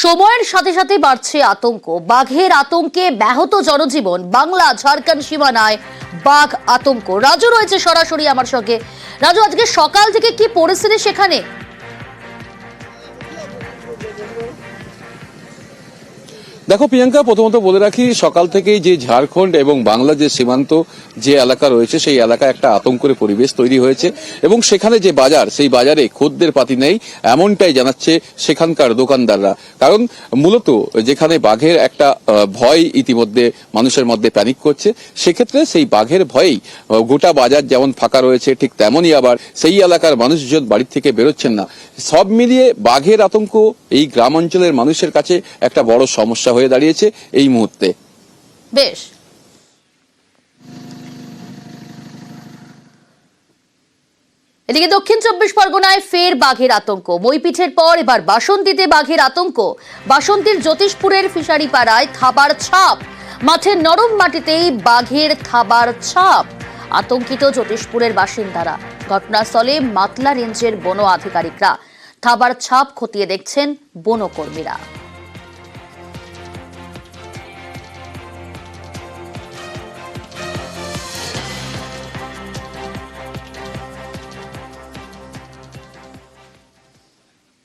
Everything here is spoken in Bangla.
সময়ের সাথে সাথে বাড়ছে আতঙ্ক। বাঘের আতঙ্কে ব্যাহত জনজীবন। বাংলা ঝাড়খণ্ড সীমানায় বাঘ আতঙ্ক। রাজু রয়েছে সরাসরি আমার সঙ্গে। রাজু, আজকে সকাল থেকে কি পরিস্থিতি সেখানে? দেখো প্রিয়াঙ্কা, প্রথমত বলে রাখি, সকাল থেকেই যে ঝাড়খণ্ড এবং বাংলা যে সীমান্ত যে এলাকা রয়েছে সেই এলাকায় একটা আতঙ্কের পরিবেশ তৈরি হয়েছে এবং সেখানে যে বাজার, সেই বাজারে খদ্দের পাতি নেই এমনটাই জানাচ্ছে সেখানকার দোকানদাররা। কারণ মূলত যেখানে বাঘের একটা ভয় ইতিমধ্যে মানুষের মধ্যে প্যানিক করছে, সেক্ষেত্রে সেই বাঘের ভয়েই গোটা বাজার যেমন ফাঁকা রয়েছে, ঠিক তেমনই আবার সেই এলাকার মানুষজন বাড়ি থেকে বেরোচ্ছেন না। সব মিলিয়ে বাঘের আতঙ্ক এই গ্রাম অঞ্চলের মানুষের কাছে একটা বড় সমস্যা হয়ে দাঁড়িয়েছে এই মুহূর্তে। বেশ, এদিকে দক্ষিণ চব্বিশ পরগনায় ফের বাঘের আতঙ্ক। মইপিঠের পর এবার বাসন্তীতে বাঘের আতঙ্ক। বাসন্তীর জ্যোতিষপুরের ফিশারি পাড়ায় থাবার ছাপ। মাঠের নরম মাটিতেই বাঘের থাবার ছাপ। আতঙ্কিত জ্যোতিষপুরের বাসিন্দারা। ঘটনাস্থলে মাতলা রেঞ্জের বন আধিকারিকরা। থাবার ছাপ খতিয়ে দেখছেন বনকর্মীরা।